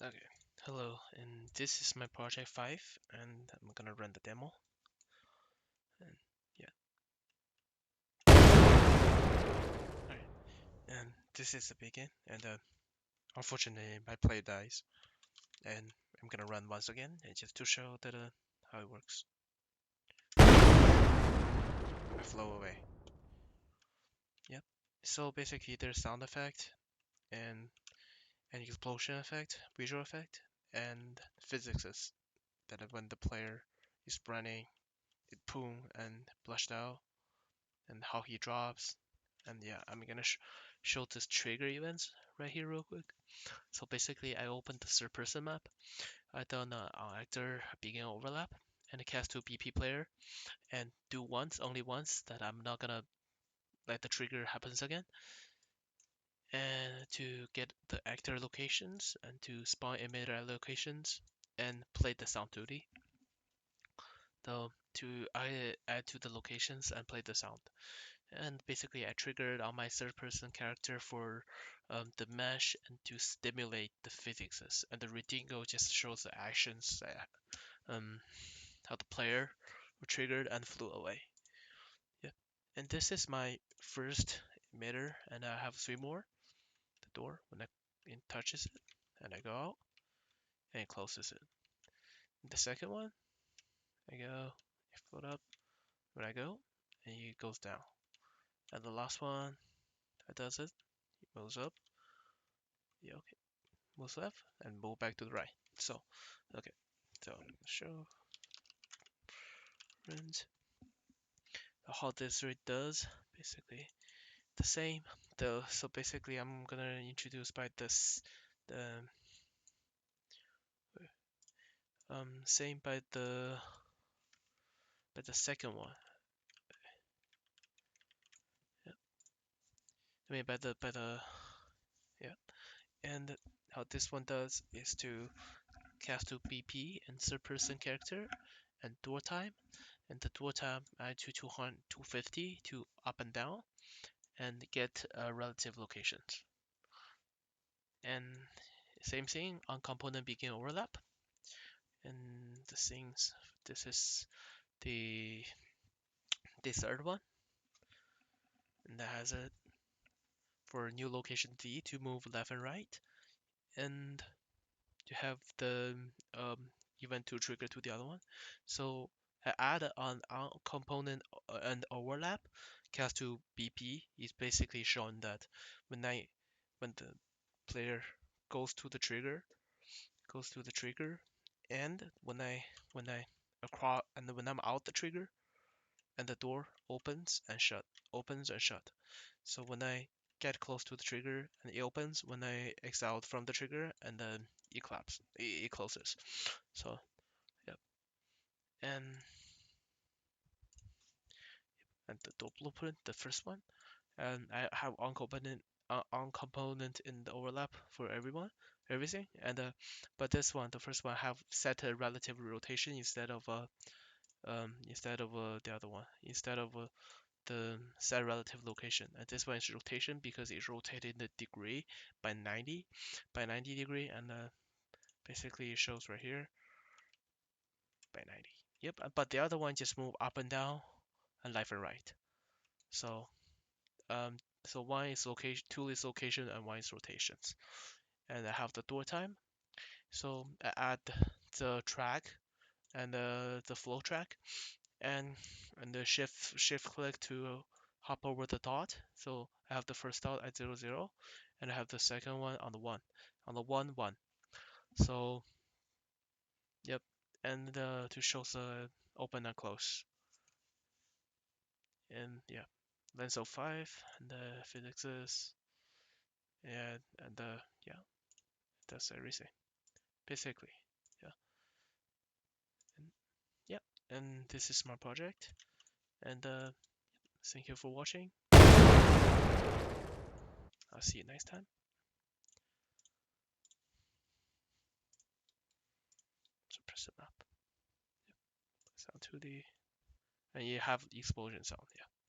Okay, hello, and this is my project 5, and I'm gonna run the demo. And yeah, alright, and this is the begin, and unfortunately my player dies, and I'm gonna run once again, and just to show that how it works. I flow away. Yep. So basically, there's sound effect and an explosion effect, visual effect, and physics is that when the player is running, it boom and blushed out, and how he drops. And yeah, I'm gonna show this trigger events right here real quick. So basically, I opened the third person map. I done actor begin overlap and a cast to BP player and do once, only once, that I'm not gonna let the trigger happens again. And to get the actor locations and to spawn emitter locations and play the sound duty. So to add to the locations and play the sound. And basically I triggered on my third person character for the mesh and to stimulate the physics, and the Redingo just shows the actions that how the player were triggered and flew away. Yeah, and this is my first emitter, and I have three more. The door when it touches it, and I go out, and it closes it. The second one, I go, I float up when I go, and it goes down. And the last one, that does it, it moves up. Yeah, okay. Move left and move back to the right. So, okay. So show runs how this read does. Basically the same. Though, so basically I'm gonna introduce by this the same by the second one. Yeah. I mean by the yeah. And how this one does is to cast to BP and third person character and door time. And the door time add to 200, 250 to up and down and get relative locations. And same thing on component begin overlap. And the things, this is the third one, and that has it for new location D to move left and right, and to have the um, event to trigger to the other one. So I add on component and overlap cast to BP is basically showing that when I when the player goes to the trigger and when I across and when I'm out the trigger and the door opens and shut. So when I get close to the trigger and it opens, when I exit out from the trigger and then it closes. So yep. and and the door blueprint, the first one, and I have on component in the overlap for everything, and but this one, the first one, have set a relative rotation instead of the other one, instead of the set relative location. And this one is rotation because it's rotated the degree by 90 degree, and basically it shows right here by 90. Yep, but the other one just move up and down and left and right. So um, so one is location, two is location, and one is rotations. And I have the door time. So I add the track and the flow track, and the shift click to hop over the dot. So I have the first dot at 0 0, and I have the second one on the 1, on the 1 1. So yep, and to show the open and close, and yeah, lens of 5 and the physics is, and yeah, that's everything basically. Yeah, and yeah, and this is my project, and thank you for watching. I'll see you next time. So press it up. Sound to the, and you have explosion sound. Yeah.